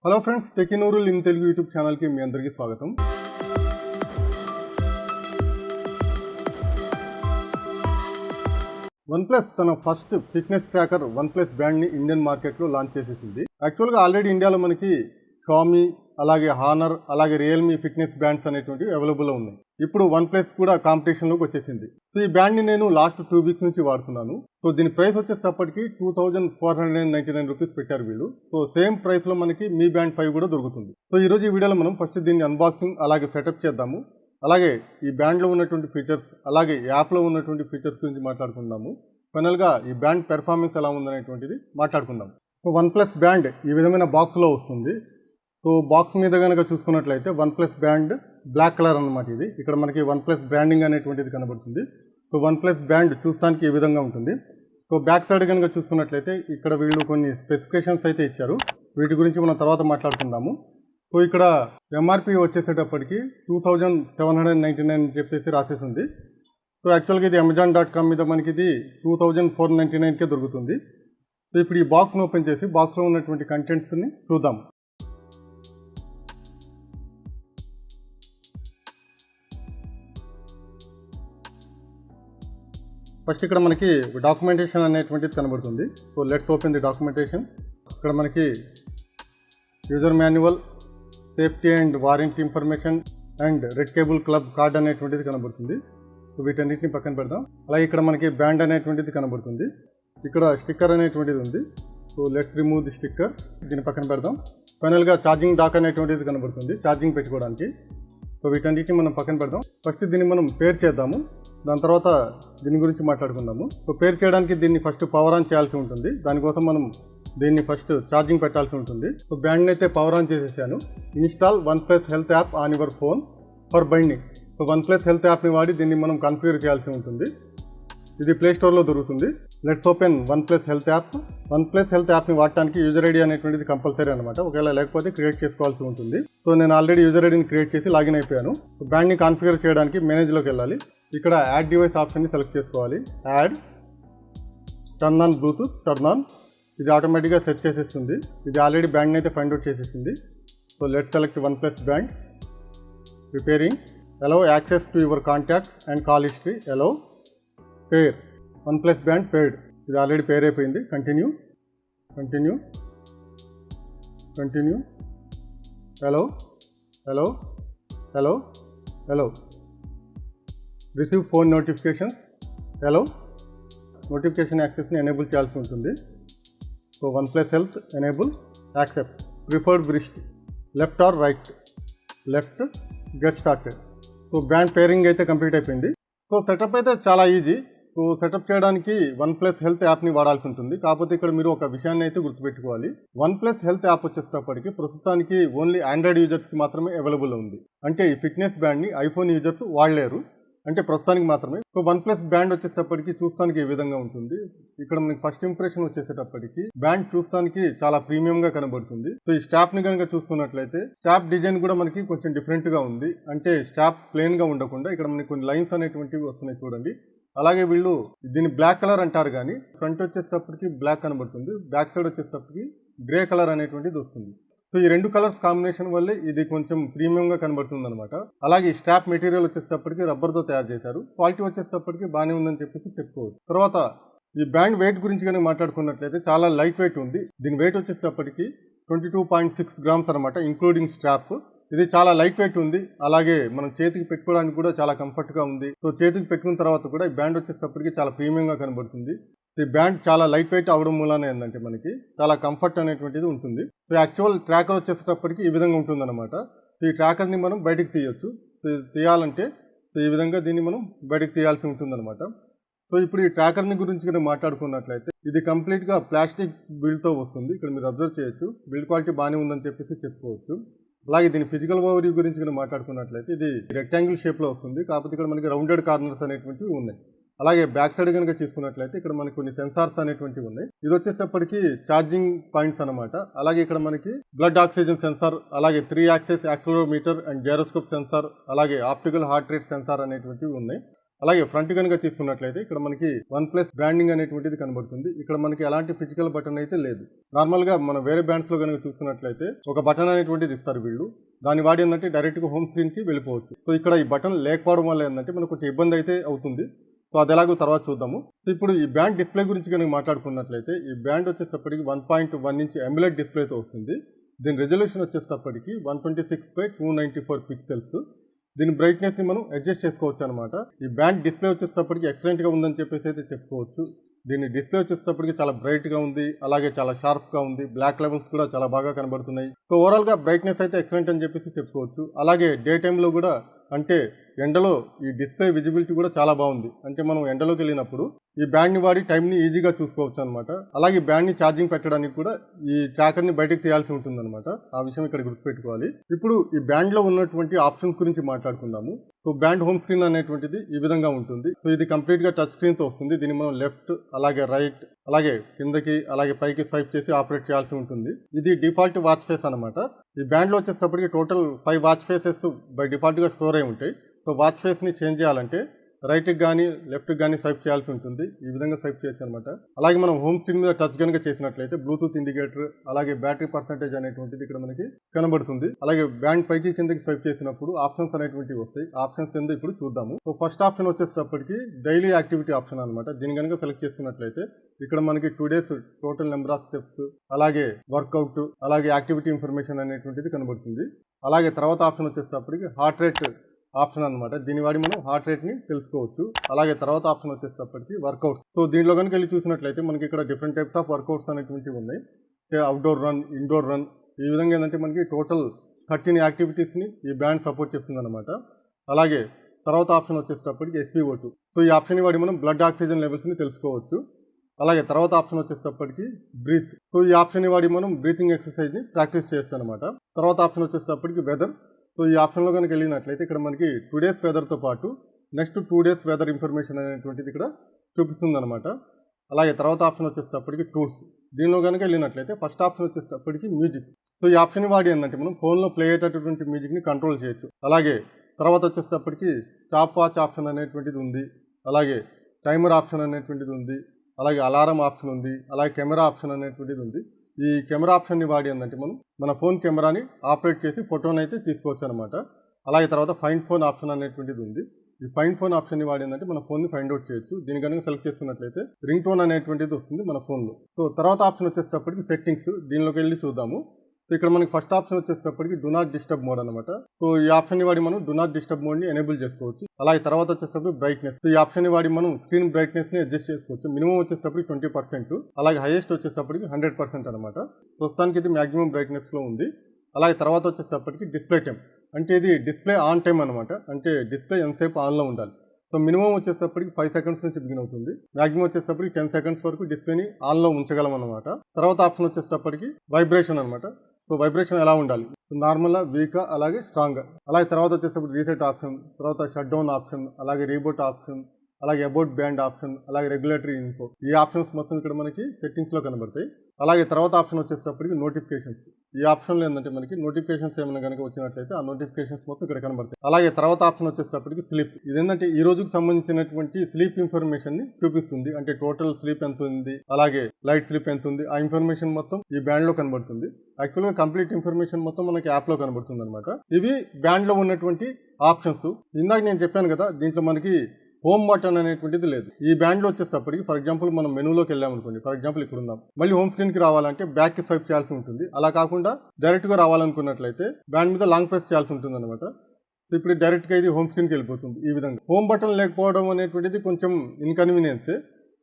Hello friends, టెకినూరుల్ in Telugu YouTube ఛానల్కి మీ అందరికీ స్వాగతం. వన్ప్లస్ తన ఫస్ట్ ఫిట్నెస్ ట్రాకర్ వన్ప్లస్ బ్రాండ్ని ఇండియన్ మార్కెట్లో లాంచ్ చేసేసింది. యాక్చువల్గా ఆల్రెడీ ఇండియాలో మనకి షామీ, అలాగే హానర్, అలాగే రియల్మీ ఫిట్నెస్ బ్యాండ్స్ అనేటువంటివి అవైలబుల్లో ఉన్నాయి. ఇప్పుడు వన్ప్లస్ కూడా కాంపిటీషన్లోకి వచ్చేసింది. సో ఈ బ్యాండ్ని నేను లాస్ట్ 2 వీక్స్ నుంచి వాడుతున్నాను. సో దీని ప్రైస్ వచ్చేటప్పటికి 2499 రూపీస్ పెట్టారు వీళ్ళు. సో సేమ్ ప్రైస్లో మనకి మీ బ్యాండ్ 5 కూడా దొరుకుతుంది. సో ఈరోజు ఈ వీడియోలో మనం ఫస్ట్ దీన్ని అన్బాక్సింగ్ అలాగే సెటప్ చేద్దాము. అలాగే ఈ బ్యాండ్లో ఉన్నటువంటి ఫీచర్స్, అలాగే యాప్లో ఉన్నటువంటి ఫీచర్స్ గురించి మాట్లాడుకుందాము. ఫైనల్గా ఈ బ్యాండ్ పెర్ఫార్మెన్స్ ఎలా ఉందనేటువంటిది మాట్లాడుకుందాం. సో వన్ప్లస్ బ్యాండ్ ఈ విధమైన బాక్స్లో వస్తుంది. సో బాక్స్ మీద కనుక చూసుకున్నట్లయితే వన్ప్లస్ బ్యాండ్ బ్లాక్ కలర్ అన్నమాట. ఇది ఇక్కడ మనకి వన్ప్లస్ బ్రాండింగ్ అనేటువంటిది కనబడుతుంది. సో వన్ప్లస్ బ్యాండ్ చూస్తానికి ఈ విధంగా ఉంటుంది. సో బ్యాక్ సైడ్ కనుక చూసుకున్నట్లయితే ఇక్కడ వీళ్ళు కొన్ని స్పెసిఫికేషన్స్ అయితే ఇచ్చారు. వీటి గురించి మనం తర్వాత మాట్లాడుకుందాము. సో ఇక్కడ ఎంఆర్పి వచ్చేసేటప్పటికి 2799 అని చెప్పేసి రాసేసి ఉంది. సో యాక్చువల్గా ఇది amazon.com మీద మనకి ఇది 2499కే దొరుకుతుంది. సో ఇప్పుడు ఈ బాక్స్ని ఓపెన్ చేసి బాక్స్లో ఉన్నటువంటి కంటెంట్స్ని చూద్దాం. ఫస్ట్ ఇక్కడ మనకి డాక్యుమెంటేషన్ అనేటువంటిది కనబడుతుంది. So let's open the documentation. ఇక్కడ మనకి user manual, safety and warranty information and red cable club card అనేటువంటిది కనబడుతుంది. సో వీటన్నిటిని పక్కన పెడదాం. అలాగే ఇక్కడ మనకి బ్యాండ్ అనేటువంటిది కనబడుతుంది. ఇక్కడ స్టిక్కర్ అనేటువంటిది ఉంది. So let's remove the sticker. దీన్ని పక్కన పెడదాం. ఫైనల్గా ఛార్జింగ్ డాక్ అనేటువంటిది కనబడుతుంది, ఛార్జింగ్ పెట్టుకోవడానికి. సో వీటన్నిటిని మనం పక్కన పెడదాం. ఫస్ట్ దీన్ని మనం పేర్ చేద్దాము, దాని తర్వాత దీని గురించి మాట్లాడుకుందాము. సో పేర్ చేయడానికి దీన్ని ఫస్ట్ పవర్ ఆన్ చేయాల్సి ఉంటుంది. దానికోసం మనం దీన్ని ఫస్ట్ ఛార్జింగ్ పెట్టాల్సి ఉంటుంది. సో బ్యాండ్ని అయితే పవర్ ఆన్ చేసేసాను. Install OnePlus health app on your phone for binding. So OnePlus health యాప్ని వాడి దీన్ని మనం కాన్ఫిగర్ చేయాల్సి ఉంటుంది. ఇది ప్లే స్టోర్లో దొరుకుతుంది. Let's open OnePlus health app. OnePlus health యాప్ని వాడటానికి యూజర్ ఐడి అనేటువంటిది కంపల్సరీ అనమాట. ఒకవేళ లేకపోతే క్రియేట్ చేసుకోవాల్సి ఉంటుంది. సో నేను ఆల్రెడీ యూజర్ ఐడిని క్రియేట్ చేసి లాగిన్ అయిపోయాను. సో బ్యాండ్ని కాన్ఫిగర్ చేయడానికి మేనేజ్లోకి వెళ్ళాలి. ఇక్కడ యాడ్ డివైస్ ఆప్షన్ని సెలెక్ట్ చేసుకోవాలి. Add turn on Bluetooth, turn on. ఇది ఆటోమేటిక్గా సెట్ చేసేస్తుంది. ఇది ఆల్రెడీ బ్యాండ్ని అయితే ఫైండ్ అవుట్ చేసేసింది. So let select OnePlus band. Preparing. Allow access to your contacts and call history. Allow pair. OnePlus band paired. ఇది already పేర్ అయిపోయింది. Continue, continue, continue. Hello, hello, hello, hello. Receive phone notifications. Hello. Notification యాక్సెస్ని enable చేయాల్సి ఉంటుంది. So OnePlus health enable, accept. Preferred wrist, left or right. Left. Get started. So band pairing అయితే complete అయిపోయింది. So setup అయితే చాలా easy. So setup చేయడానికి OnePlus health యాప్ని వాడాల్సి ఉంటుంది. కాకపోతే ఇక్కడ మీరు ఒక విషయాన్ని అయితే గుర్తుపెట్టుకోవాలి. వన్ప్లస్ హెల్త్ యాప్ వచ్చేటప్పటికి ప్రస్తుతానికి ఓన్లీ ఆండ్రాయిడ్ యూజర్స్కి మాత్రమే అవైలబుల్ ఉంది. అంటే ఈ ఫిట్నెస్ బ్యాండ్ని ఐఫోన్ యూజర్స్ వాడలేరు, అంటే ప్రస్తుతానికి మాత్రమే. సో వన్ప్లస్ బ్యాండ్ వచ్చేటప్పటికి చూస్తానికి ఈ విధంగా ఉంటుంది. ఇక్కడ మనకి ఫస్ట్ ఇంప్రెషన్ వచ్చేసేటప్పటికి బ్యాండ్ చూస్తానికి చాలా ప్రీమియంగా కనబడుతుంది. సో ఈ స్టాప్ని కనుక చూసుకున్నట్లయితే స్టాప్ డిజైన్ కూడా మనకి కొంచెం డిఫరెంట్గా ఉంది. అంటే స్టాప్ ప్లెయిన్గా ఉండకుండా ఇక్కడ మనకి కొన్ని లైన్స్ అనేటువంటివి వస్తున్నాయి చూడండి. అలాగే వీళ్ళు దీన్ని బ్లాక్ కలర్ అంటారు, కానీ ఫ్రంట్ వచ్చేటప్పటికి బ్లాక్ కనబడుతుంది, బ్యాక్ సైడ్ వచ్చేటప్పటికి గ్రే కలర్ అనేటువంటిది వస్తుంది. సో ఈ 2 కలర్స్ కాంబినేషన్ వల్లే ఇది కొంచెం ప్రీమియంగా కనబడుతుంది అనమాట. అలాగే స్టాప్ మెటీరియల్ వచ్చేటప్పటికి రబ్బర్తో తయారు చేశారు. క్వాలిటీ వచ్చేటప్పటికి బాగానే ఉందని చెప్పేసి చెప్పుకోవచ్చు. తర్వాత ఈ బ్యాండ్ వెయిట్ గురించి కనుక మాట్లాడుకున్నట్లయితే చాలా లైట్ వెయిట్ ఉంది. దీని వెయిట్ వచ్చేటప్పటికి 22.6 గ్రామ్స్ అనమాట, ఇంక్లూడింగ్ స్ట్రాప్. ఇది చాలా లైట్ వెయిట్ ఉంది. అలాగే మనం చేతికి పెట్టుకోవడానికి కూడా చాలా కంఫర్ట్గా ఉంది. సో చేతికి పెట్టుకున్న తర్వాత కూడా ఈ బ్యాండ్ వచ్చేటప్పటికి చాలా ప్రీమియంగా కనబడుతుంది. ఈ బ్యాండ్ చాలా లైట్ వెయిట్ అవడం మూలానే ఏంటంటే మనకి చాలా కంఫర్ట్ అనేటువంటిది ఉంటుంది. సో యాక్చువల్ ట్రాకర్ వచ్చేటప్పటికి ఈ విధంగా ఉంటుందన్నమాట. సో ఈ ట్రాకర్ని మనం బయటకు తీయొచ్చు. సో తీయాలంటే సో ఈ విధంగా దీన్ని మనం బయటకు తీయాల్సి ఉంటుందన్నమాట. సో ఇప్పుడు ఈ ట్రాకర్ని గురించి కూడా మాట్లాడుకున్నట్లయితే ఇది కంప్లీట్గా ప్లాస్టిక్ బిల్డ్తో వస్తుంది. ఇక్కడ మీరు అబ్జర్వ్ చేయొచ్చు, బిల్డ్ క్వాలిటీ బాగానే ఉందని చెప్పేసి చెప్పుకోవచ్చు. అలాగే దీని ఫిజికల్ ఓవర్ గురించి కూడా మాట్లాడుకున్నట్లయితే ఇది రెక్టాంగిల్ షేప్లో వస్తుంది. కాకపోతే ఇక్కడ మనకి రౌండెడ్ కార్నర్స్ అనేటువంటివి ఉన్నాయి. అలాగే బ్యాక్ సైడ్ కనుక చూసుకున్నట్లయితే ఇక్కడ మనకి కొన్ని సెన్సార్స్ అనేటువంటివి ఉన్నాయి. ఇది వచ్చేటప్పటికి ఛార్జింగ్ పాయింట్స్ అనమాట. అలాగే ఇక్కడ మనకి బ్లడ్ ఆక్సిజన్ సెన్సార్, అలాగే 3 axis accelerometer and gyroscope sensor, అలాగే ఆప్టికల్ హార్ట్ రేట్ సెన్సార్ అనేటువంటివి ఉన్నాయి. అలాగే ఫ్రంట్ కనుక తీసుకున్నట్లయితే ఇక్కడ మనకి OnePlus బ్రాండింగ్ అనేటువంటిది కనబడుతుంది. ఇక్కడ మనకి ఎలాంటి ఫిజికల్ బటన్ అయితే లేదు. నార్మల్గా మనం వేరే బ్రాండ్స్లో కనుక చూసుకున్నట్లయితే ఒక బటన్ అనేటువంటిది ఇస్తారు వీళ్ళు. దాని వాడి ఏంటంటే డైరెక్ట్గా హోమ్ స్క్రీన్కి వెళ్ళిపోవచ్చు. సో ఇక్కడ ఈ బటన్ లేకపోవడం వల్ల ఏంటంటే మనకు కొంచెం ఇబ్బంది అయితే అవుతుంది. సో అది ఎలాగో తర్వాత చూద్దాము. సో ఇప్పుడు ఈ బ్యాండ్ డిస్ప్లే గురించి కనుక మాట్లాడుకున్నట్లయితే ఈ బ్యాండ్ వచ్చేటప్పటికి 1.1 ఇంచ్ AMOLED డిస్ప్లేతో వస్తుంది. దీని రెజల్యూషన్ వచ్చేటప్పటికి 126/294 పిక్సెల్స్. దీని బ్రైట్నెస్ని మనం అడ్జస్ట్ చేసుకోవచ్చు అనమాట. ఈ బ్యాండ్ డిస్ప్లే వచ్చేటప్పటికి ఎక్సలెంట్గా ఉందని చెప్పేసి అయితే చెప్పుకోవచ్చు. దీని డిస్ప్లే వచ్చేటప్పటికి చాలా బ్రైట్గా ఉంది, అలాగే చాలా షార్ప్గా ఉంది, బ్లాక్ లెవెల్స్ కూడా చాలా బాగా కనబడుతున్నాయి. సో ఓవరాల్గా బ్రైట్నెస్ అయితే ఎక్సలెంట్ అని చెప్పేసి చెప్పుకోవచ్చు. అలాగే డే టైంలో కూడా అంటే ఎండలో ఈ డిస్ప్లే విజిబిలిటీ కూడా చాలా బాగుంది. అంటే మనం ఎండలోకి వెళ్ళినప్పుడు ఈ బ్యాండ్ని వాడి టైంని ఈజీగా చూసుకోవచ్చు అనమాట. అలాగే బ్యాండ్ని ఛార్జింగ్ పెట్టడానికి కూడా ఈ ట్రాకర్ని బయటకు తీయాల్సి ఉంటుంది అనమాట. ఆ విషయం ఇక్కడ గుర్తుపెట్టుకోవాలి. ఇప్పుడు ఈ బ్యాండ్లో ఉన్నటువంటి ఆప్షన్స్ గురించి మాట్లాడుకుందాము. సో బ్యాండ్ హోమ్ స్క్రీన్ అనేటువంటిది ఈ విధంగా ఉంటుంది. సో ఇది కంప్లీట్గా టచ్ స్క్రీన్తో వస్తుంది. దీన్ని మనం లెఫ్ట్, అలాగే రైట్, అలాగే కిందకి, అలాగే పైకి స్వైప్ చేసి ఆపరేట్ చేయాల్సి ఉంటుంది. ఇది డిఫాల్ట్ వాచ్ ఫేస్ అనమాట. ఈ బ్యాండ్లో వచ్చేటప్పటికి టోటల్ 5 వాచ్ ఫేసెస్ బై డిఫాల్ట్గా స్టోర్ అయి ఉంటాయి. సో వాచ్ ఫేస్ని చేంజ్ చేయాలంటే రైట్కి కానీ లెఫ్ట్కి కానీ స్వైప్ చేయాల్సి ఉంటుంది. ఈ విధంగా స్వైప్ చేయొచ్చు అనమాట. అలాగే మనం హోమ్ స్క్రీన్ మీద టచ్ కనుక చేసినట్లయితే బ్లూటూత్ ఇండికేటర్, అలాగే బ్యాటరీ పర్సెంటేజ్ అనేటువంటిది ఇక్కడ మనకి కనబడుతుంది. అలాగే బ్యాండ్ పైకి కిందకి స్వైప్ చేసినప్పుడు ఆప్షన్స్ అనేటువంటివి వస్తాయి. ఆప్షన్స్ ఏందో ఇప్పుడు చూద్దాము. సో ఫస్ట్ ఆప్షన్ వచ్చేటప్పటికి డైలీ యాక్టివిటీ ఆప్షన్ అనమాట. దీని కనుక సెలెక్ట్ చేసుకున్నట్లయితే ఇక్కడ మనకి 2 days total number of steps, అలాగే వర్కౌట్, అలాగే యాక్టివిటీ ఇన్ఫర్మేషన్ అనేటువంటిది కనబడుతుంది. అలాగే తర్వాత ఆప్షన్ వచ్చేటప్పటికి హార్ట్ రేట్ ఆప్షన్ అనమాట. దీని వాడి మనం హార్ట్ రేట్ని తెలుసుకోవచ్చు. అలాగే తర్వాత ఆప్షన్ వచ్చేటప్పటికి వర్కౌట్స్. సో దీంట్లో కనుక వెళ్ళి చూసినట్లయితే మనకి ఇక్కడ డిఫరెంట్ టైప్స్ ఆఫ్ వర్కౌట్స్ అనేటువంటివి ఉన్నాయి. అవుట్డోర్ రన్, ఇండోర్ రన్, ఈ విధంగా ఏంటంటే మనకి టోటల్ 13 యాక్టివిటీస్ని ఈ బ్యాండ్ సపోర్ట్ చేస్తుంది అనమాట. అలాగే తర్వాత ఆప్షన్ వచ్చేటప్పటికి SpO2. సో ఈ ఆప్షన్ వాడి మనం బ్లడ్ ఆక్సిజన్ లెవెల్స్ని తెలుసుకోవచ్చు. అలాగే తర్వాత ఆప్షన్ వచ్చేటప్పటికి బ్రీత్. సో ఈ ఆప్షన్ వాడి మనం బ్రీతింగ్ ఎక్సర్సైజ్ని ప్రాక్టీస్ చేయొచ్చు అనమాట. తర్వాత ఆప్షన్ వచ్చేటప్పటికి వెదర్. సో ఈ ఆప్షన్లో కనుక వెళ్ళినట్లయితే ఇక్కడ మనకి 2 days వెదర్తో పాటు నెక్స్ట్ 2 days వెదర్ ఇన్ఫర్మేషన్ అనేటువంటిది ఇక్కడ చూపిస్తుంది అనమాట. అలాగే తర్వాత ఆప్షన్ వచ్చేటప్పటికి టూల్స్. దీనిలో కనుక వెళ్ళినట్లయితే ఫస్ట్ ఆప్షన్ వచ్చేటప్పటికి మ్యూజిక్. సో ఈ ఆప్షన్ వాడి ఏంటంటే మనం ఫోన్లో ప్లే అయ్యేటటువంటి మ్యూజిక్ని కంట్రోల్ చేయొచ్చు. అలాగే తర్వాత వచ్చేటప్పటికి స్టాప్ వాచ్ ఆప్షన్ అనేటువంటిది ఉంది. అలాగే టైమర్ ఆప్షన్ అనేటువంటిది ఉంది. అలాగే అలారం ఆప్షన్ ఉంది. అలాగే కెమెరా ఆప్షన్ అనేటువంటిది ఉంది. ఈ కెమెరా ఆప్షన్ని వాడి ఏంటంటే మనం మన ఫోన్ కెమెరాని ఆపరేట్ చేసి ఫోటోని అయితే తీసుకోవచ్చు అనమాట. అలాగే తర్వాత ఫైండ్ ఫోన్ ఆప్షన్ అనేటువంటిది ఉంది. ఈ ఫైండ్ ఫోన్ ఆప్షన్ని వాడి ఏంటంటే మన ఫోన్ని ఫైండ్ అవుట్ చేయొచ్చు. దీని కనుక సెలెక్ట్ చేసుకున్నట్లయితే రింగ్ టోన్ అనేటువంటిది వస్తుంది మన ఫోన్లో. సో తర్వాత ఆప్షన్ వచ్చేటప్పటికి సెట్టింగ్స్. దీనిలోకి వెళ్ళి చూద్దాము. సో ఇక్కడ మనకి ఫస్ట్ ఆప్షన్ వచ్చేటప్పటికి డు నాట్ డిస్టర్బ్ మోడ్ అనమాట. సో ఈ ఆప్షన్ని వాడి మనం డు నాట్ డిస్టర్బ్ మోడ్ని ఎనేబుల్ చేసుకోవచ్చు. అలాగే తర్వాత వచ్చేటప్పటికి బ్రైట్నెస్. సో ఈ ఆప్షన్ని వాడి మనం స్క్రీన్ బ్రైట్నెస్ని అడ్జస్ట్ చేసుకోవచ్చు. మినిమం వచ్చేటప్పటికి 20%, అలాగే హైయెస్ట్ వచ్చేటప్పటికి 100% అనమాట. ప్రస్తుతానికి ఇది మ్యాక్సిమం బ్రైట్నెస్లో ఉంది. అలాగే తర్వాత వచ్చేటప్పటికి డిస్ప్లే టైం. అంటే ఇది డిస్ప్లే ఆన్ టైం అనమాట. అంటే డిస్ప్లే ఎంతసేపు ఆన్లో ఉండాలి. సో మినిమం వచ్చేటప్పటికి 5 seconds నుంచి బిగిన్ అవుతుంది. మ్యాక్సిమం వచ్చేటప్పటికి 10 seconds వరకు డిస్ప్లేని ఆన్లో ఉంచగలం అనమాట. తర్వాత ఆప్షన్ వచ్చేటప్పటికి వైబ్రేషన్ అనమాట. సో వైబ్రేషన్ ఎలా ఉండాలి, నార్మల్, వీక్, అలాగే స్ట్రాంగ్. అలాగే తర్వాత వచ్చేటప్పుడు రీసెట్ ఆప్షన్, తర్వాత షట్ డౌన్ ఆప్షన్, అలాగే రీబూట్ ఆప్షన్, అలాగే అబౌట్ బ్యాండ్ ఆప్షన్, అలాగే రెగ్యులేటరీ ఇన్ఫో. ఈ ఆప్షన్స్ మొత్తం ఇక్కడ మనకి సెట్టింగ్స్లో కనబడతాయి. అలాగే తర్వాత ఆప్షన్ వచ్చేటప్పటికి నోటిఫికేషన్స్. ఈ ఆప్షన్లో ఏంటంటే మనకి నోటిఫికేషన్స్ ఏమైనా కనుక వచ్చినట్లయితే ఆ నోటిఫికేషన్స్ మొత్తం ఇక్కడ కనబడతాయి. అలాగే తర్వాత ఆప్షన్ వచ్చేటప్పటికి స్లీప్. ఇదేంటంటే ఈ రోజుకి సంబంధించినటువంటి స్లీప్ ఇన్ఫర్మేషన్ ని చూపిస్తుంది. అంటే టోటల్ స్లీప్ ఎంత ఉంది, అలాగే లైట్ స్లీప్ ఎంత ఉంది, ఆ ఇన్ఫర్మేషన్ మొత్తం ఈ బ్యాండ్ లో కనబడుతుంది. యాక్చువల్గా కంప్లీట్ ఇన్ఫర్మేషన్ మొత్తం మనకి యాప్ లో కనబడుతుంది అనమాట. ఇవి బ్యాండ్ లో ఉన్నటువంటి ఆప్షన్స్. ఇందాక నేను చెప్పాను కదా, దీంట్లో మనకి హోమ్ బటన్ అనేటువంటిది లేదు. ఈ బ్యాండ్లో వచ్చేటప్పటికి ఫర్ ఎగ్జాంపుల్ మనం మెనూలోకి వెళ్ళామనుకోండి, ఫర్ ఎగ్జాంపుల్ ఇక్కడ ఉన్నాం, మళ్ళీ హోమ్ స్క్రీన్కి రావాలంటే బ్యాక్కి స్వైప్ చేయాల్సి ఉంటుంది. అలా కాకుండా డైరెక్ట్గా రావాలనుకున్నట్లయితే బ్యాండ్ మీద లాంగ్ ప్రెస్ చేయాల్సి ఉంటుంది అనమాట. సో ఇప్పుడు డైరెక్ట్గా ఇది హోమ్ స్క్రీన్కి వెళ్ళిపోతుంది. ఈ విధంగా హోమ్ బటన్ లేకపోవడం అనేటువంటిది కొంచెం ఇన్కన్వీనియన్సే.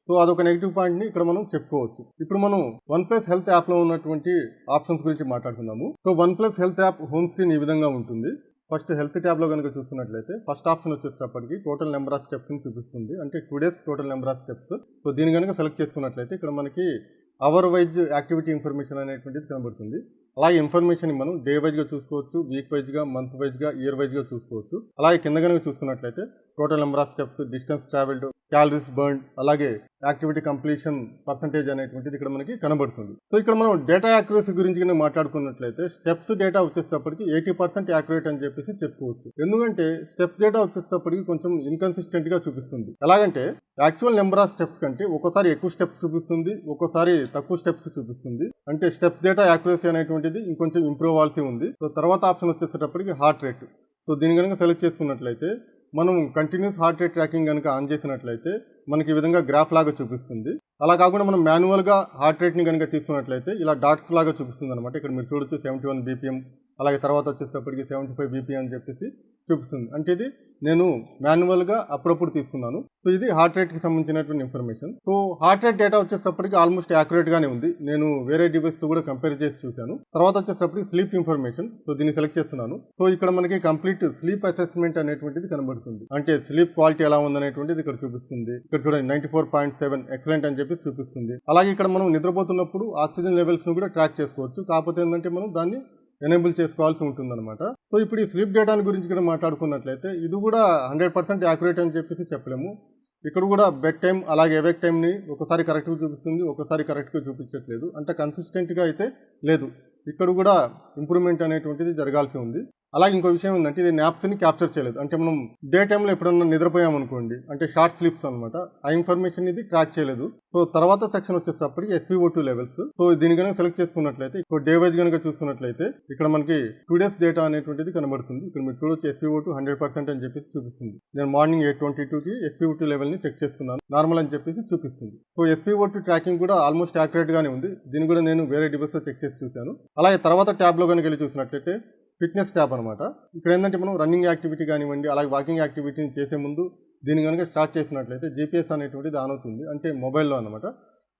సో అదొక నెగిటివ్ పాయింట్ని ఇక్కడ మనం చెప్పుకోవచ్చు. ఇప్పుడు మనం OnePlus హెల్త్ యాప్లో ఉన్నటువంటి ఆప్షన్స్ గురించి మాట్లాడుకుందాము. So OnePlus health app home screen ఈ విధంగా ఉంటుంది. ఫస్ట్ హెల్త్ ట్యాబ్లో కనుక చూసుకున్నట్లయితే ఫస్ట్ ఆప్షన్ వచ్చేటప్పటికి టోటల్ నెంబర్ ఆఫ్ స్టెప్స్ని చూపిస్తుంది. అంటే 2 days total number of steps. So దీని కనుక సెలెక్ట్ చేసుకున్నట్లయితే ఇక్కడ మనకి అవర్ వైజ్ యాక్టివిటీ ఇన్ఫర్మేషన్ అనేటువంటిది కనబడుతుంది. అలాగే ఇన్ఫర్మేషన్ మనం డే వైజ్గా చూసుకోవచ్చు, వీక్ వైజ్గా, మంత్ వైజ్గా, ఇయర్ వైజ్గా చూసుకోవచ్చు. అలాగే కింద కనుక చూసుకున్నట్లయితే total number of steps, distance travelled, calories burn, అలాగే యాక్టివిటీ కంప్లీషన్ పర్సంటేజ్ అనేటువంటిది ఇక్కడ మనకి కనబడుతుంది. సో ఇక్కడ మనం డేటా యాక్యురసీ గురించి కనుక మాట్లాడుకున్నట్లయితే స్టెప్స్ డేటా వచ్చేటప్పటికి 80% యాక్యురేట్ అని చెప్పేసి చెప్పుకోవచ్చు. ఎందుకంటే స్టెప్స్ డేటా వచ్చేటప్పటికి కొంచెం ఇన్కన్సిస్టెంట్ గా చూపిస్తుంది. ఎలాగంటే యాక్చువల్ నెంబర్ ఆఫ్ స్టెప్స్ కంటే ఒక్కోసారి ఎక్కువ స్టెప్స్ చూపిస్తుంది, ఒక్కోసారి తక్కువ స్టెప్స్ చూపిస్తుంది. అంటే స్టెప్స్ డేటా యాక్యురసీ అనేటువంటిది ఇంకొంచెం ఇంప్రూవ్ అవ్వాల్సి ఉంది. సో తర్వాత ఆప్షన్ వచ్చేటప్పటికి హార్ట్ రేట్. సో దీని కనుక సెలెక్ట్ చేసుకున్నట్లయితే మనం కంటిన్యూస్ హార్ట్ రేట్ ట్రాకింగ్ కనుక ఆన్ చేసినట్లయితే మనకి ఈ విధంగా గ్రాఫ్ లాగా చూపిస్తుంది. అలా కాకుండా మనం మాన్యువల్గా హార్ట్ రేట్ని కనుక తీసుకున్నట్లయితే ఇలా డాట్స్ లాగా చూపిస్తుంది అనమాట. ఇక్కడ మీరు చూడొచ్చు 71 BPM, అలాగే తర్వాత వచ్చేటప్పటికి 75 BPM అని చెప్పేసి చూపిస్తుంది. అంటే ఇది నేను మాన్యువల్గా అప్పుడప్పుడు తీసుకున్నాను. సో ఇది హార్ట్ రేట్కి సంబంధించినటువంటి information. So heart rate data వచ్చేటప్పటికి ఆల్మోస్ట్ యాక్యురేట్గానే ఉంది. నేను వేరే డివైస్తో కూడా కంపేర్ చేసి చూశాను. తర్వాత వచ్చేటప్పటికి స్లీప్ ఇన్ఫర్మేషన్. సో దీన్ని సెలెక్ట్ చేస్తున్నాను. సో ఇక్కడ మనకి కంప్లీట్ స్లీప్ అసెస్మెంట్ అనేటువంటిది కనబడుతుంది. అంటే స్లీప్ క్వాలిటీ ఎలా ఉందనేటువంటిది ఇక్కడ చూపిస్తుంది. ఇక్కడ చూడండి 94.7 ఎక్సలెంట్ అని చెప్పి చూపిస్తుంది. అలాగే ఇక్కడ మనం నిద్రపోతున్నప్పుడు ఆక్సిజన్ లెవెల్స్ ను కూడా ట్రాక్ చేసుకోవచ్చు. కాకపోతే ఏంటంటే మనం దాన్ని ఎనేబుల్ చేసుకోవాల్సి ఉంటుందన్నమాట. సో ఇప్పుడు ఈ స్లీప్ డేటాని గురించి కూడా మాట్లాడుకున్నట్లయితే ఇది కూడా 100% యాక్యురేట్ అని చెప్పేసి చెప్పలేము. ఇక్కడ కూడా బెడ్ టైం అలాగే ఎవేక్ టైంని ఒకసారి కరెక్ట్గా చూపిస్తుంది, ఒకసారి కరెక్ట్గా చూపించట్లేదు. అంటే కన్సిస్టెంట్గా అయితే లేదు. ఇక్కడ కూడా ఇంప్రూవ్మెంట్ అనేటువంటిది జరగాల్సి ఉంది. అలాగే ఇంకో విషయం ఏంటంటే ఇది న్యాప్స్ని క్యాప్చర్ చేయలేదు. అంటే మనం డే టైంలో ఎప్పుడన్నా నిద్రపోయామనుకోండి, అంటే షార్ట్ స్లీప్స్ అనమాట, ఆ ఇన్ఫర్మేషన్ ఇది ట్రాక్ చేయలేదు. సో తర్వాత సెక్షన్ వచ్చేటప్పటికి SpO2 లెవెల్స్. సో దీని కనుక సెలెక్ట్ చేసుకున్నట్లయితే సో డే వైజ్ కనుక చూసుకున్నట్లయితే ఇక్కడ మనకి 2 days డేటా అనేటువంటిది కనబడుతుంది. ఇక్కడ మీరు చూడొచ్చు SpO2 100% అని చెప్పేసి చూపిస్తుంది. నేను మార్నింగ్ 8:22కి SpO2 లెవెల్ని చెక్ చేసుకున్నాను, నార్మల్ అని చెప్పేసి చూపిస్తుంది. సో SpO2 ట్రాకింగ్ కూడా ఆల్మోస్ట్ యాక్యురేట్ గానే ఉంది. దీన్ని కూడా నేను వేరే డివైస్లో చెక్ చేసి చూశాను. అలాగే తర్వాత ట్యాబ్లో కనుక వెళ్ళి చూసినట్లయితే ఫిట్నెస్ ట్యాబ్ అనమాట. ఇక్కడ ఏంటంటే మనం రన్నింగ్ యాక్టివిటీ కానివ్వండి, అలాగే వాకింగ్ యాక్టివిటీని చేసే ముందు దీన్ని కనుక స్టార్ట్ చేసినట్లయితే GPS అనేటువంటిది ఆన్ అవుతుంది, అంటే మొబైల్లో అనమాట.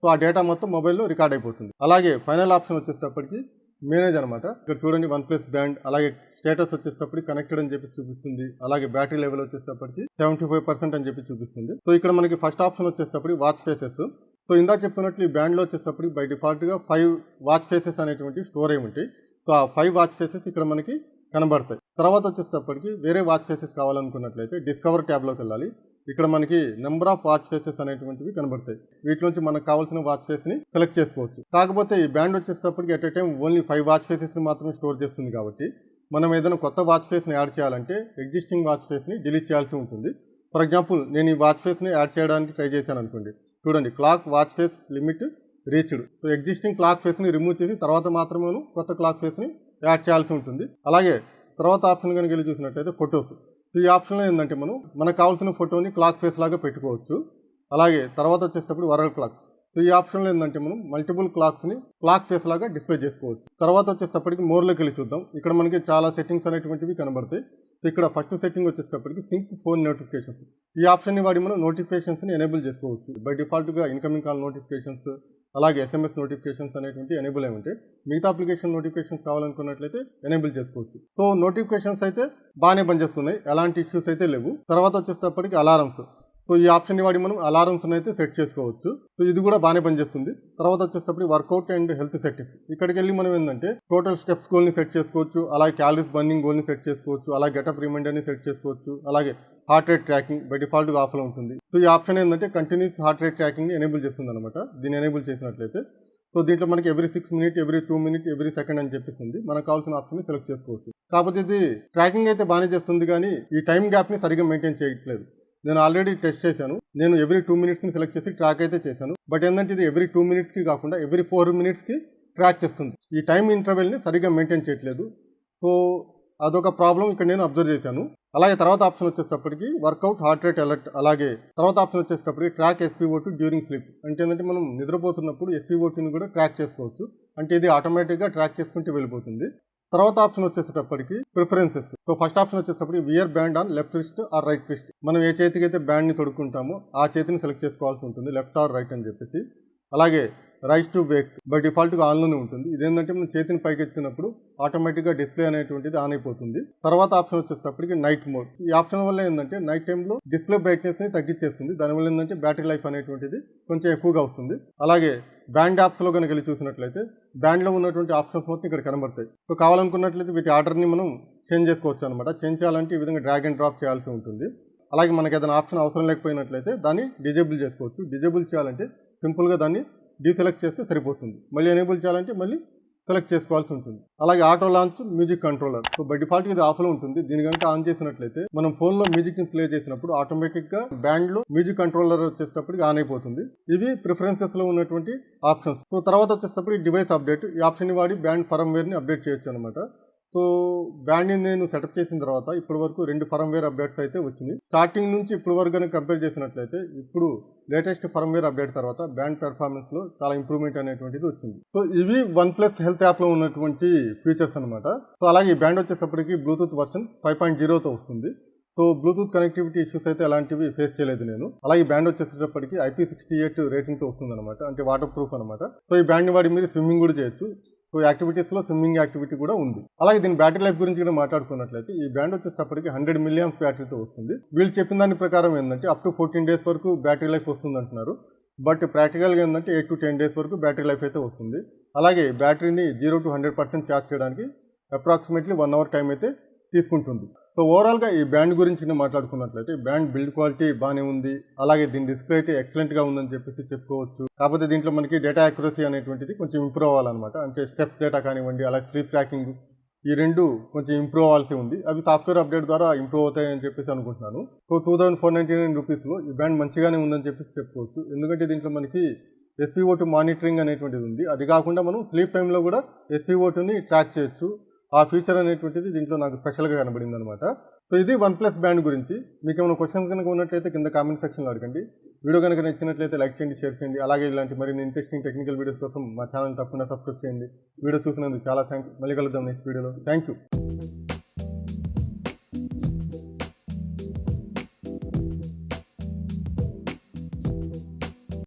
సో ఆ డేటా మొత్తం మొబైల్లో రికార్డ్ అయిపోతుంది. అలాగే ఫైనల్ ఆప్షన్ వచ్చేటప్పటికి మేనేజ్ అనమాట. ఇక్కడ చూడండి OnePlus బ్యాండ్, అలాగే స్టేటస్ వచ్చేటప్పటికి కనెక్టెడ్ అని చెప్పి చూపిస్తుంది. అలాగే బ్యాటరీ లెవెల్ వచ్చేటప్పటికి 75% అని చెప్పి చూపిస్తుంది. సో ఇక్కడ మనకి ఫస్ట్ ఆప్షన్ వచ్చేటప్పటికి వాచ్ ఫేసెస్. సో ఇందాక చెప్పినట్లు ఈ బ్యాండ్లో వచ్చేటప్పటికి బై డిఫాల్ట్గా 5 వాచ్ ఫేసెస్ అనేటువంటి స్టోర్ అయి ఉంటాయి. సో ఆ 5 వాచ్ ఫేసెస్ ఇక్కడ మనకి కనబడతాయి. తర్వాత వచ్చేటప్పటికి వేరే వాచ్ ఫేసెస్ కావాలనుకున్నట్లయితే డిస్కవర్ ట్యాబ్లోకి వెళ్ళాలి. ఇక్కడ మనకి నెంబర్ ఆఫ్ వాచ్ ఫేసెస్ అనేటువంటివి కనబడతాయి. వీటిలోంచి మనకు కావాల్సిన వాచ్ ఫేస్ని సెలెక్ట్ చేసుకోవచ్చు. కాకపోతే ఈ బ్యాండ్ వచ్చేటప్పటికి at a time only 5 watch ఫేసెస్ని మాత్రమే స్టోర్ చేస్తుంది. కాబట్టి మనం ఏదైనా కొత్త వాచ్ ఫేస్ని యాడ్ చేయాలంటే ఎగ్జిస్టింగ్ వాచ్ ఫేస్ని డిలీట్ చేయాల్సి ఉంటుంది. ఫర్ ఎగ్జాంపుల్ నేను ఈ వాచ్ ఫేస్ని యాడ్ చేయడానికి ట్రై చేశాను అనుకోండి. చూడండి clock watch face limit reached. So existing clock ఫేస్ని రిమూవ్ చేసి తర్వాత మాత్రమే కొత్త క్లాక్ ఫేస్ని యాడ్ చేయాల్సి ఉంటుంది. అలాగే తర్వాత ఆప్షన్ కనుక వెళ్ళి చూసినట్లయితే ఫొటోస్. ఈ ఆప్షన్లో ఏంటంటే మనకు కావాల్సిన ఫోటోని క్లాక్ ఫేస్ లాగా పెట్టుకోవచ్చు. అలాగే తర్వాత వచ్చేటప్పుడు వరల్డ్ క్లాక్. సో ఈ ఆప్షన్లో ఏంటంటే మనం మల్టిపుల్ క్లాక్స్ని క్లాక్ ఫేస్ లాగా డిస్ప్లే చేసుకోవచ్చు. తర్వాత వచ్చేటప్పటికి మోర్లోకి వెళ్ళి చూద్దాం. ఇక్కడ మనకి చాలా సెట్టింగ్స్ అనేటువంటివి కనబడతాయి. సో ఇక్కడ ఫస్ట్ సెట్టింగ్ వచ్చేటప్పటికి సింక్ ఫోన్ నోటిఫికేషన్స్. ఈ ఆప్షన్ని వాడి మనం నోటిఫికేషన్స్ని ఎనేబుల్ చేసుకోవచ్చు. బై డిఫాల్ట్గా ఇన్కమింగ్ కాల్ నోటిఫికేషన్స్, అలాగే SMS నోటిఫికేషన్స్ అనేటువంటి ఎనేబుల్ అయి ఉంటాయి. మిగతా అప్లికేషన్ నోటిఫికేషన్స్ కావాలనుకున్నట్లయితే ఎనేబుల్ చేసుకోవచ్చు. సో నోటిఫికేషన్స్ అయితే బాగానే పనిచేస్తున్నాయి, ఎలాంటి ఇష్యూస్ అయితే లేవు. తర్వాత వచ్చేటప్పటికి అలారమ్స్. సో ఈ ఆప్షన్ని వాడి మనం అలారమ్స్ని అయితే సెట్ చేసుకోవచ్చు. సో ఇది కూడా బాగానే పనిచేస్తుంది. తర్వాత వచ్చేటప్పుడు వర్కౌట్ అండ్ హెల్త్ సెట్టింగ్స్. ఇక్కడికి వెళ్ళి మనం ఏంటంటే టోటల్ స్టెప్స్ గోల్ని సెట్ చేసుకోవచ్చు, అలాగే క్యాలరీస్ బర్నింగ్ గోల్ని సెట్ చేసుకోవచ్చు, అలాగే గెటప్ రిమైండర్ని సెట్ చేసుకోవచ్చు, అలాగే హార్ట్ రేట్ ట్రాకింగ్ బై డిఫాల్ట్గా ఆఫ్లో ఉంటుంది. సో ఈ ఆప్షన్ ఏంటంటే కంటిన్యూస్ హార్ట్ రేట్ ట్రాకింగ్ని ఎనేబుల్ చేస్తుంది అనమాట. దీన్ని ఎనేబుల్ చేసినట్లయితే సో దీంట్లో మనకి every 6 minutes, every 2 minutes, every second అని చెప్పేసింది. మనకు కావాల్సిన ఆప్షన్ని సెలెక్ట్ చేసుకోవచ్చు. కాకపోతే ఇది ట్రాకింగ్ అయితే బాగానే చేస్తుంది, కానీ ఈ టైం గ్యాప్ని సరిగ్గా మెయింటైన్ చేయట్లేదు. నేను ఆల్రెడీ టెస్ట్ చేశాను. నేను ఎవ్రీ 2 minutesని సెలెక్ట్ చేసి ట్రాక్ అయితే చేశాను. బట్ ఏంటంటే ఇది ఎవ్రీ 2 minutesకి కాకుండా ఎవ్రీ 4 minutesకి ట్రాక్ చేస్తుంది. ఈ టైం ఇంటర్వెల్ని సరిగ్గా మెయింటైన్ చేయట్లేదు. సో అదొక ప్రాబ్లం ఇక్కడ నేను అబ్జర్వ్ చేశాను. అలాగే తర్వాత ఆప్షన్ వచ్చేటప్పటికి వర్కౌట్ హార్ట్ రేట్ అలర్ట్. అలాగే తర్వాత ఆప్షన్ వచ్చేటప్పటికి ట్రాక్ SpO2 డ్యూరింగ్ స్లీప్. అంటే ఏంటంటే మనం నిద్రపోతున్నప్పుడు SpO2ని కూడా ట్రాక్ చేసుకోవచ్చు. అంటే ఇది ఆటోమేటిక్గా ట్రాక్ చేసుకుంటూ వెళ్ళిపోతుంది. తర్వాత ఆప్షన్ వచ్చేటప్పటికి ప్రిఫరెన్సెస్. సో ఫస్ట్ ఆప్షన్ వచ్చేటప్పటికి wear band on left wrist or right wrist. మనం ఏ చేతికి అయితే బ్యాండ్ని తొడుక్కుంటామో ఆ చేతిని సెలెక్ట్ చేసుకోవాల్సి ఉంటుంది, లెఫ్ట్ ఆర్ రైట్ అని చెప్పేసి. అలాగే రైస్ టు వేక్ బై డిఫాల్ట్గా ఆన్లోనే ఉంటుంది. ఇదేంటంటే మనం చేతిని పైకి ఎత్తినప్పుడు ఆటోమేటిక్గా డిస్ప్లే అనేటువంటిది ఆన్ అయిపోతుంది. తర్వాత ఆప్షన్ వచ్చేటప్పటికి నైట్ మోడ్. ఈ ఆప్షన్ వల్ల ఏంటంటే నైట్ టైంలో డిస్ప్లే బ్రైట్నెస్ని తగ్గించేస్తుంది. దానివల్ల ఏంటంటే బ్యాటరీ లైఫ్ అనేటువంటిది కొంచెం ఎక్కువగా వస్తుంది. అలాగే బ్యాండ్ యాప్స్లో కనుక వెళ్ళి చూసినట్లయితే బ్యాండ్లో ఉన్నటువంటి ఆప్షన్స్ మొత్తం ఇక్కడ కనబడతాయి. సో కావాలనుకున్నట్లయితే వీటి ఆర్డర్ని మనం చేంజ్ చేసుకోవచ్చు అనమాట. చేంజ్ చేయాలంటే ఈ విధంగా డ్రాగ్ అండ్ డ్రాప్ చేయాల్సి ఉంటుంది. అలాగే మనకి ఏదైనా ఆప్షన్ అవసరం లేకపోయినట్లయితే దాన్ని డిజేబుల్ చేసుకోవచ్చు. డిజేబుల్ చేయాలంటే సింపుల్గా దాన్ని డీసెలెక్ట్ చేస్తే సరిపోతుంది. మళ్ళీ ఎనేబుల్ చేయాలంటే మళ్ళీ సెలెక్ట్ చేసుకోవాల్సి ఉంటుంది. అలాగే auto launch music controller. So by default ఇది ఆఫ్లో ఉంటుంది. దీని కనుక ఆన్ చేసినట్లయితే మనం ఫోన్లో మ్యూజిక్ని ప్లే చేసినప్పుడు ఆటోమేటిక్గా బ్యాండ్లో మ్యూజిక్ కంట్రోలర్ వచ్చేటప్పటికి ఆన్ అయిపోతుంది. ఇవి ప్రిఫరెన్సెస్లో ఉన్నటువంటి ఆప్షన్స్. సో తర్వాత వచ్చేటప్పుడు డివైస్ అప్డేట్. ఈ ఆప్షన్ని వాడి బ్యాండ్ ఫర్మ్వేర్ని అప్డేట్ చేయొచ్చు అనమాట. సో బ్యాండ్ని నేను సెటప్ చేసిన తర్వాత ఇప్పటి వరకు 2 ఫర్మ్వేర్ అప్డేట్స్ అయితే వచ్చినాయి. స్టార్టింగ్ నుంచి ఇప్పటి వరకు కనుక కంపేర్ చేసినట్లయితే ఇప్పుడు లేటెస్ట్ ఫర్మ్వేర్ అప్డేట్ తర్వాత బ్యాండ్ పెర్ఫార్మెన్స్లో చాలా ఇంప్రూవ్మెంట్ అనేటువంటిది వచ్చింది. సో ఇవి OnePlus హెల్త్ యాప్లో ఉన్నటువంటి ఫీచర్స్ అనమాట. సో అలాగే ఈ బ్యాండ్ వచ్చేటప్పటికి బ్లూటూత్ వర్షన్ 5.0తో వస్తుంది. సో బ్లూటూత్ కనెక్టివిటీ ఇష్యూస్ అయితే అలాంటివి ఫేస్ చేయలేదు నేను. అలాగే బ్యాండ్ వచ్చేటప్పటికి IP68 రేటింగ్తో వస్తుంది అనమాట. అంటే వాటర్ ప్రూఫ్ అనమాట. సో ఈ బ్యాండ్ని వాడి మీరు స్విమ్మింగ్ కూడా చేయొచ్చు. సో యాక్టివిటీస్లో స్విమ్మింగ్ యాక్టివిటీ కూడా ఉంది. అలాగే దీని బ్యాటరీ లైఫ్ గురించి కూడా మాట్లాడుకున్నట్లయితే ఈ బ్యాండ్ వచ్చేటప్పటికి 100 mAh బ్యాటరీతో వస్తుంది. వీళ్ళు చెప్పిన దాని ప్రకారం ఏంటంటే అప్ టు 14 days వరకు బ్యాటరీ లైఫ్ వస్తుంది అంటున్నారు. బట్ ప్రాక్టికల్గా ఏంటంటే 8 to 10 days వరకు బ్యాటరీ లైఫ్ అయితే వస్తుంది. అలాగే బ్యాటరీని 0 to 100% ఛార్జ్ చేయడానికి అప్రాక్సిమేట్లీ 1 hour టైం అయితే తీసుకుంటుంది. సో ఓవరాల్గా ఈ బ్యాండ్ గురించి నేను మాట్లాడుకున్నట్లయితే బ్యాండ్ బిల్డ్ క్వాలిటీ బాగానే ఉంది. అలాగే దీని డిస్ప్లే అయితే ఎక్సలెంట్గా ఉందని చెప్పేసి చెప్పుకోవచ్చు. కాకపోతే దీంట్లో మనకి డేటా యాక్యురసీ అనేటువంటిది కొంచెం ఇంప్రూవ్ అవ్వాలన్నమాట. అంటే స్టెప్స్ డేటా కానివ్వండి, అలాగే స్లీప్ ట్రాకింగ్, ఈ రెండు కొంచెం ఇంప్రూవ్ అవ్వాల్సి ఉంది. అవి సాఫ్ట్వేర్ అప్డేట్ ద్వారా ఇంప్రూవ్ అవుతాయని చెప్పేసి అనుకుంటున్నాను. సో 2499 రూపీస్లో ఈ బ్యాండ్ మంచిగానే ఉందని చెప్పేసి చెప్పుకోవచ్చు. ఎందుకంటే దీంట్లో మనకి SpO2 మానిటరింగ్ అనేటువంటిది ఉంది. అది కాకుండా మనం స్లీప్ టైంలో కూడా SpO2ని ట్రాక్ చేయొచ్చు. ఆ ఫీచర్ అనేటువంటిది దీంట్లో నాకు స్పెషల్గా కనబడింది అనమాట. సో ఇది OnePlus బ్యాండ్ గురించి. మీకు ఏమైనా క్వశ్చన్స్ కనుక ఉన్నట్లయితే కింద కామెంట్ సెక్షన్లో అడగండి. వీడియో కనుక నచ్చినట్లయితే లైక్ చేయండి, షేర్ చేయండి. అలాగే ఇలాంటి మరిన్ని ఇంట్రెస్టింగ్ టెక్నికల్ వీడియోస్ కోసం మా ఛానల్ తప్పకుండా సబ్స్క్రైబ్ చేయండి. వీడియో చూసినందుకు చాలా థ్యాంక్స్. మళ్ళీ కలుద్దాం నెక్స్ట్ వీడియోలో. Thank you.